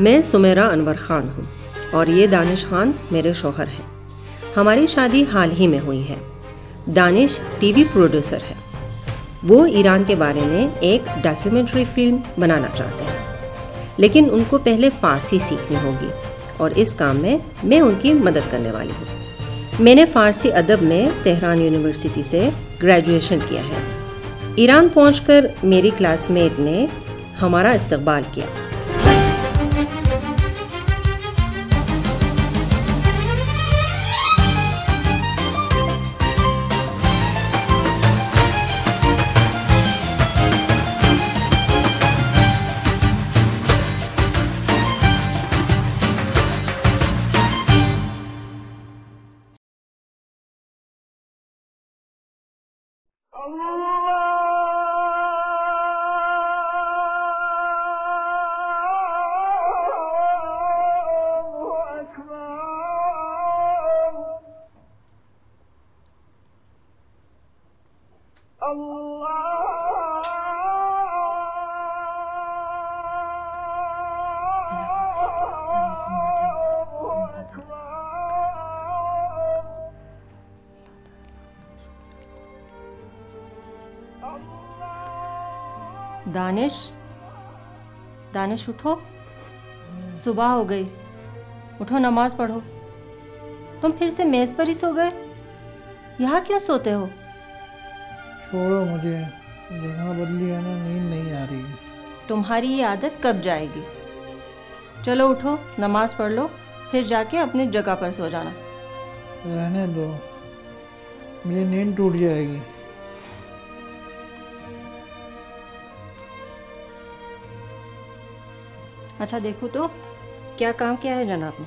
मैं सुमेरा अनवर खान हूँ और ये दानिश खान मेरे शौहर हैं। हमारी शादी हाल ही में हुई है। दानिश टीवी प्रोड्यूसर है। वो ईरान के बारे में एक डॉक्यूमेंट्री फिल्म बनाना चाहते हैं, लेकिन उनको पहले फ़ारसी सीखनी होगी और इस काम में मैं उनकी मदद करने वाली हूँ। मैंने फ़ारसी अदब में तेहरान यूनिवर्सिटी से ग्रेजुएशन किया है। ईरान पहुंचकर मेरी क्लासमेट ने हमारा इस्तकबाल किया। दानिश उठो, सुबह हो गई। उठो, नमाज पढ़ो। तुम फिर से मेज पर ही सो गए। यहाँ क्यों सोते हो? छोड़ो मुझे, जगह बदली है ना, नींद नहीं आ रही है। तुम्हारी ये आदत कब जाएगी? चलो उठो, नमाज पढ़ लो, फिर जाके अपनी जगह पर सो जाना। रहने दो, मेरी नींद टूट जाएगी। अच्छा देखो तो क्या काम किया है जनाब ने?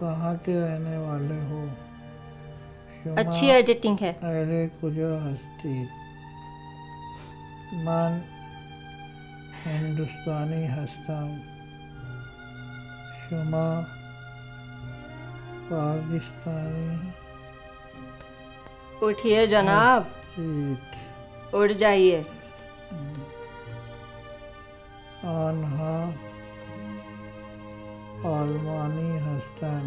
कहाँ के रहने वाले हो? अच्छी एडिटिंग है। अरे कुजा हस्ती, मन हिंदुस्तानी हस्ताम, शुमा पाकिस्तानी। उठिए जनाब, उठ जाइए। आन्हा आलमानी हस्तान।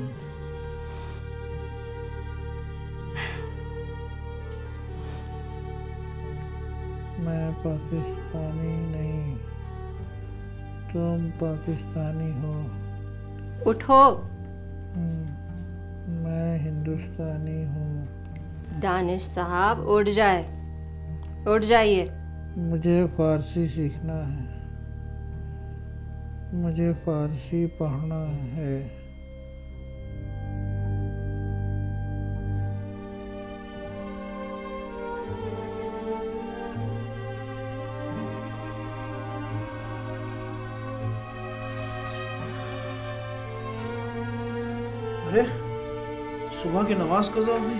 मैं पाकिस्तानी नहीं, तुम पाकिस्तानी हो। उठो। मैं हिंदुस्तानी हूँ। दानिश साहब उठ जाए, उठ जाइए। मुझे फारसी सीखना है, मुझे फारसी पढ़ना है। अरे सुबह की नमाज कज़ा हो गई।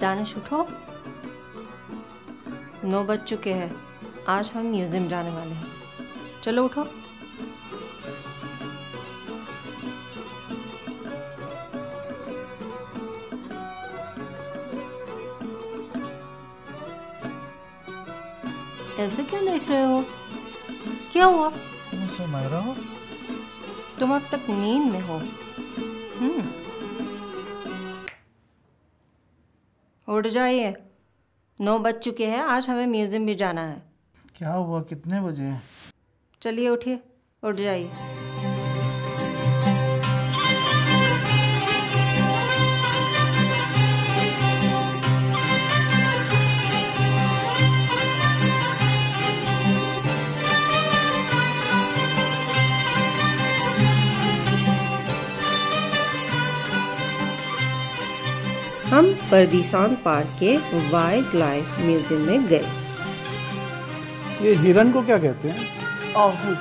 दानिश उठो, 9 बज चुके हैं। आज हम म्यूजियम जाने वाले हैं। चलो उठो। ऐसे क्यों देख रहे हो? क्या हुआ? सुमेरा, तुम अब तक नींद में हो। उठ जाइए, 9 बज चुके हैं। आज हमें म्यूजियम भी जाना है। क्या हुआ? कितने बजे हैं? चलिए उठिए, उठ जाइए। हम परदीसान पार्क के वाइल्ड लाइफ म्यूजियम में गए। ये हिरन को क्या कहते हैं? आहू।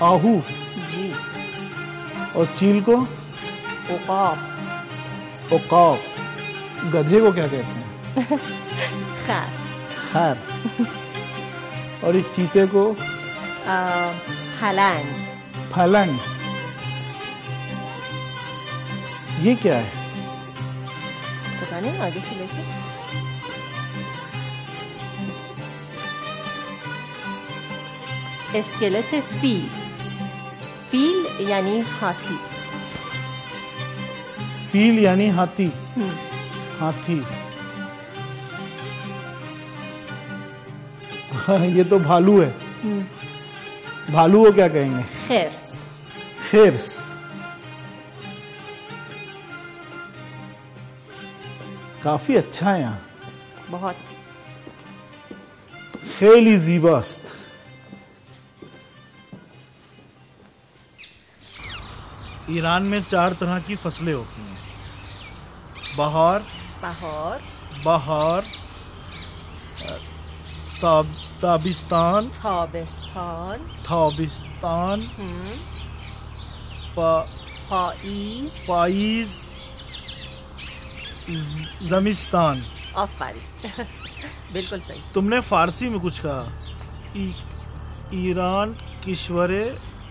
आहू? जी। और चील को? उकाब। उकाब। गधे को क्या कहते हैं? खैर। खैर। और इस चीते को? फलंग। फलंग। ये क्या है? पता नहीं, आगे से देखिए। स्केलेट फील। फील यानी हाथी। फील यानी हाथी। हाथी। ये तो भालू है। भालू को क्या कहेंगे? खैर्स। खैर्स। काफी अच्छा है यहाँ। बहुत। खेली जीबास्त। ईरान में 4 तरह की फसलें होती हैं। बहार, बहार, ताबिस्तान, थाबिस्तान, पाइज, जमिस्तान। बिल्कुल सही। तुमने फारसी में कुछ कहा। ईरान किश्वरे।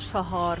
4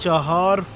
4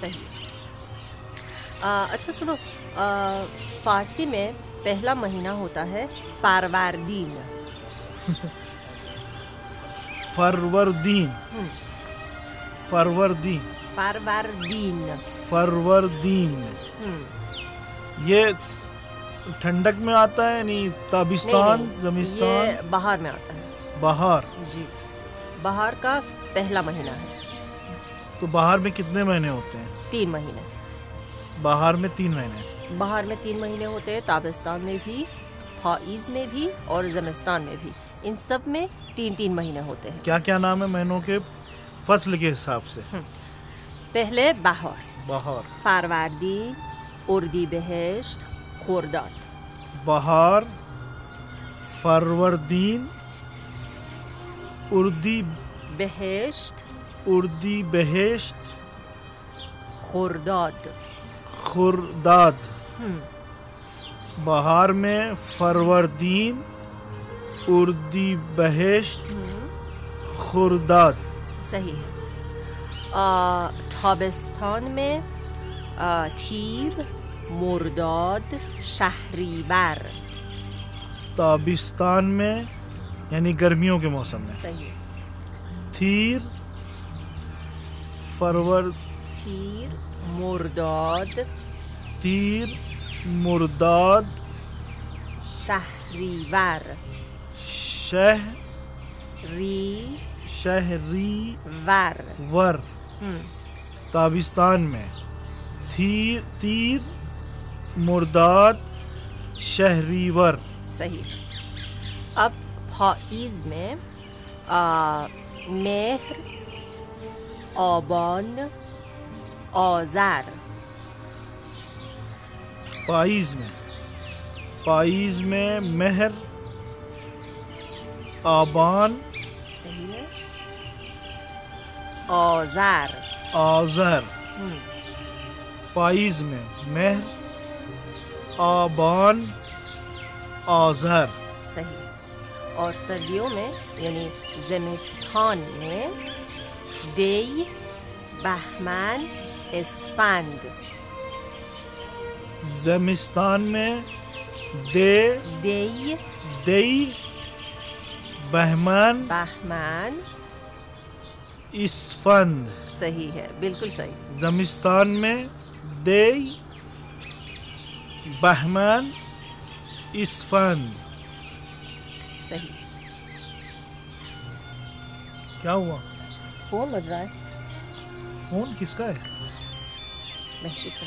सही। अच्छा सुनो, फारसी में पहला महीना होता है फरवरदीन। फरवरदीन। फरवरदीन। फरवरदीन। फरवरदीन। ये ठंडक में आता है? नहीं, ताबिस्तान, जमिस्तान। ये बहार में आता है। बहार। जी, बहार का पहला महीना है। तो बाहर में कितने महीने होते हैं? 3 महीने। बाहर में 3 महीने? बाहर में 3 महीने होते हैं, ताबिस्तान में भी, फाइज में भी और ज़मिस्तान में भी। इन सब में 3-3 महीने होते हैं। क्या क्या नाम है महीनों के फसल के हिसाब से? पहले बहार, फरवरदीन, उर्दीबहश्त, खुर्दात। बहार, फरवरदीन, बहश्त, उर्दीबहश्त, खुर्दात। बहार में फरवरदीन, उर्दीबहश्त, खुर्दात। सही है। ताबिस्तान में तीर, मुर्दाद, शहरीवर। ताबिस्तान में यानी गर्मियों के मौसम में। सही है। तीर, तीर, मुर्दाद, तीर, मुर्दाद, शहरीवर। शहरीवर। ताबिस्तान में तीर, मुर्दाद, शहरीवर। सही। अब फाइज में मेहर, आबान, आज़र। पाइज में मेहर, आबान। सही है। आज़र। पाइज में मेहर, आबान, आज़र। सही। और सर्दियों में यानी ज़मिस्तान में देई, बहमन, इसफंद। ज़मिस्तान में देई, बहमन, इसफंद। सही है, बिल्कुल सही। ज़मिस्तान में देई, बहमन, इसफंद। सही। क्या हुआ? फोन बज रहा है। फोन किसका है? महशी का।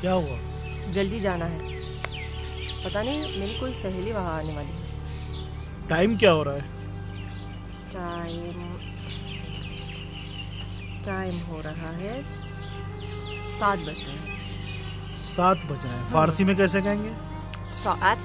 क्या हुआ? जल्दी जाना है। पता नहीं मेरी कोई सहेली वहाँ आने वाली है। टाइम क्या हो रहा है? टाइम हो रहा है 7 बज रहे हैं। 7 बज रहे हैं। फारसी में कैसे कहेंगे? सात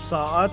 सात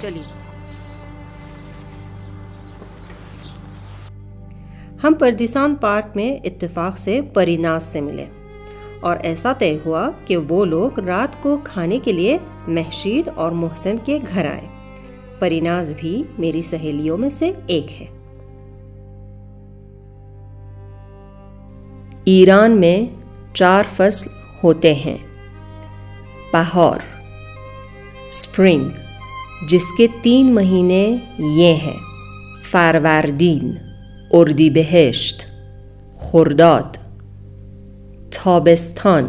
चलिए। हम पर्दिसान पार्क में इत्तेफाक से परीनाज से मिले और ऐसा तय हुआ कि वो लोग रात को खाने के लिए महशीद और मोहसिन के घर आए। परीनाज भी मेरी सहेलियों में से एक है। ईरान में 4 फसल होते हैं। बहार, स्प्रिंग, जिसके 3 महीने ये हैं: फरवरदीन, उर्दीबहश्त, खुर्दात। ताबिस्तान,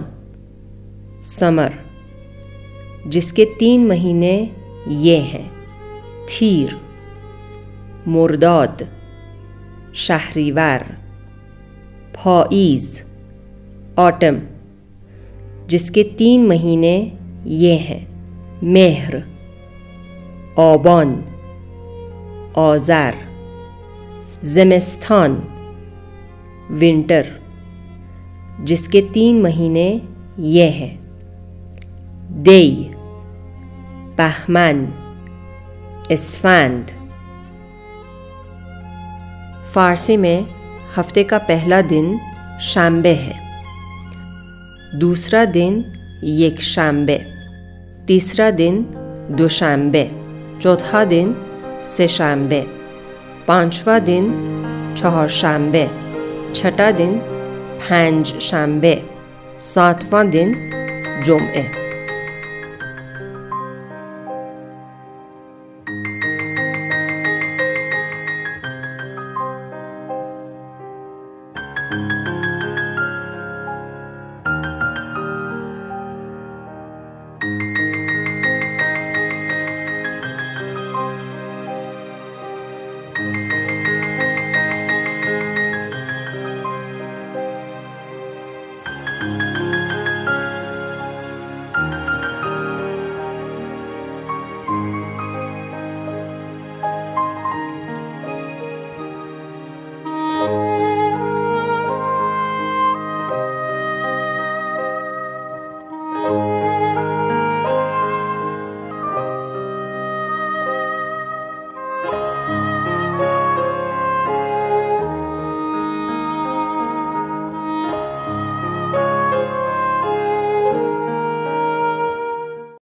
समर, जिसके 3 महीने ये हैं: थीर, मुर्दाद, शहरीवर। फाइज, ऑटम, जिसके 3 महीने ये हैं: मेहर, आबान, आज़र। ज़मिस्तान, विंटर, जिसके 3 महीने ये हैं: देई, बहमन, इसफंद। फारसी में हफ्ते का पहला दिन शाम्बे है, दूसरा दिन यकशाम्बे, तीसरा दिन दोशाम्बे, चौथा दिन सेशाम्बे, 5वां दिन चहारशंबे, छठा दिन पंजशंबे, 7वां दिन जुम्मे।